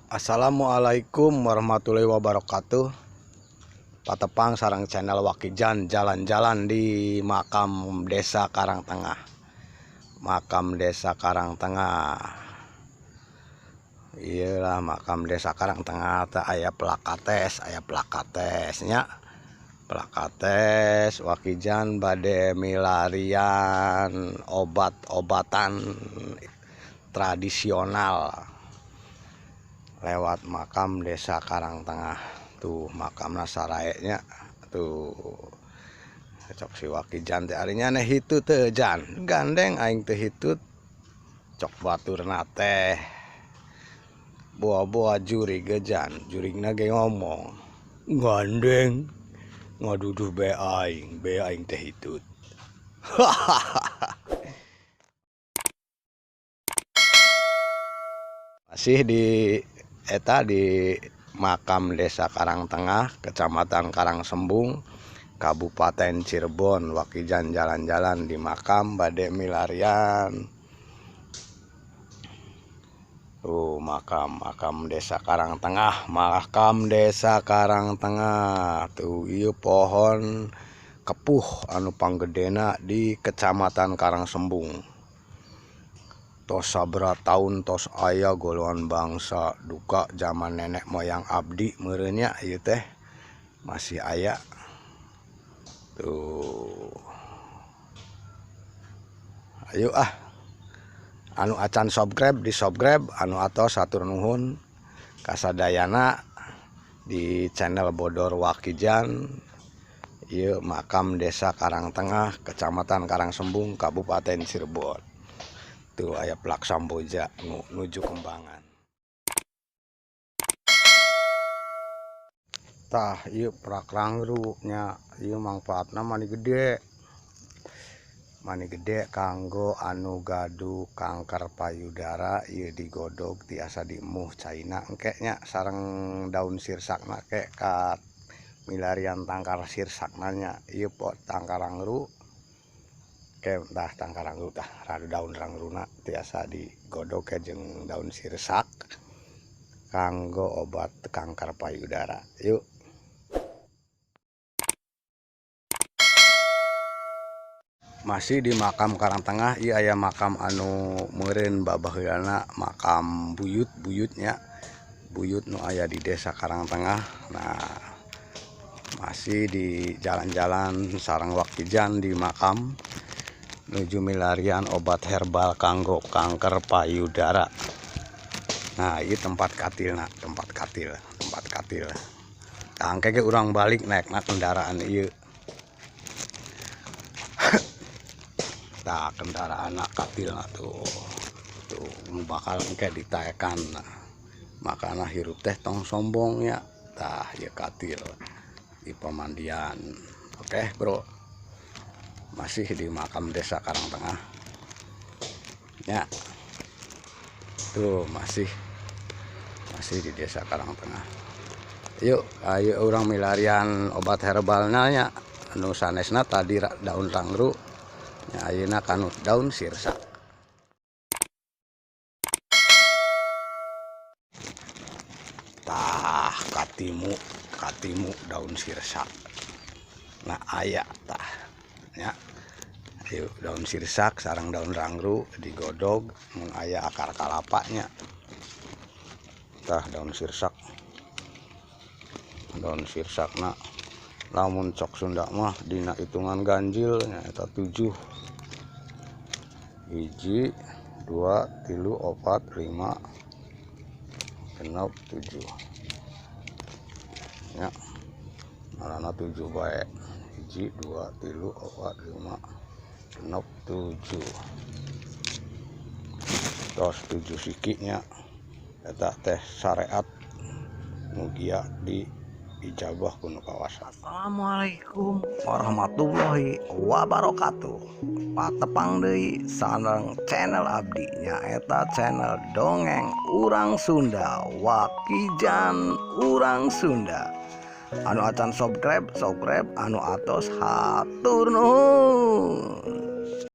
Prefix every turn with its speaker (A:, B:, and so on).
A: Assalamualaikum warahmatullahi wabarakatuh. Patepang sarang channel Wakijan jalan-jalan di makam desa Karangtengah. Makam desa Karangtengah. Iyalah makam desa Karangtengah teh aya plakatesnya. Plakates Wakijan bade milarian obat-obatan tradisional lewat makam desa Karangtengah. Tuh makam nasaraeknya tuh cok si Wakijan teh arinya neh hitut teh jan gandeng aing teh hitut cok baturna teh boa-boa juri gejan jurigna ge ngomong gandeng ngaduduh be aing teh hitut. Masih di makam desa Karangtengah, kecamatan Karangsembung, Kabupaten Cirebon. Wakijan jalan-jalan di makam bade milarian. Tuh makam desa Karangtengah, makam desa Karangtengah. Tuh ieu pohon kepuh anu panggedena di kecamatan Karangsembung. Tos sabra tahun tos aya golongan bangsa duka zaman nenek moyang abdi meureunnya ieu teh masih aya. Tuh. Ayo anu acan subscribe di subscribe, anu atos satur nuhun kasadayana di channel Bodor Wakijan. Ieu makam desa Karangtengah, kecamatan Karangsembung, Kabupaten Cirebon. Tuh aya plak Samboja nuju Kembangan. Tah ieu plak rangru nya ieu mangpaatna mani gede kanggo anu gaduh kanker payudara. Ieu digodog tiasa dimuh caina engke nya sareng daun sirsakna ke ka milarian tangkar sirsakna nya. Ieu pot tangkar rangru ke tah tangkar rangru tah daun rangruna tiasa digodog ke jeung daun sirsak kanggo obat kanker payudara. Yuk masih di makam Karangtengah. Ieu aya makam anu meureun babaheulana makam buyutnya buyut nu aya di desa Karangtengah. Nah masih di jalan-jalan sareng Wakijan di makam nuju milarian obat herbal kanggo kanker payudara. Nah ini tempat katil. Tangke ge urang balik naikna kendaraan ieu. Tah kendaraan katilna tuh bakal engke ditaekan. Makana hirup teh tong sombongnya. Tah ieu katil di pemandian. Oke bro, masih di makam desa Karangtengah ya. Tuh masih di desa Karangtengah. Yuk ayo orang milarian obat herbalnya nya anu sanesna tadi daun rangru nya ayeuna kanut daun sirsak. Tah katimu daun sirsak nah aya tah ya. Yuk daun sirsak sarang daun rangru digodog mun aya akar kalapanya. Tah daun sirsakna lamun cok Sunda mah dina hitungan ganjil nya eta 7. 1 2 3 4 5 6 7 nya marana 7 bae. 1 2 3 4 5 6 7 tos 7 sikinya eta teh syariat mugia di ijabah kuno kawasan. Assalamualaikum warahmatullahi wabarakatuh. Patepang deui sareng channel abdi nya eta channel dongeng urang Sunda, Wakijan urang Sunda. Anu acan subscribe anu atos hatur nuhun.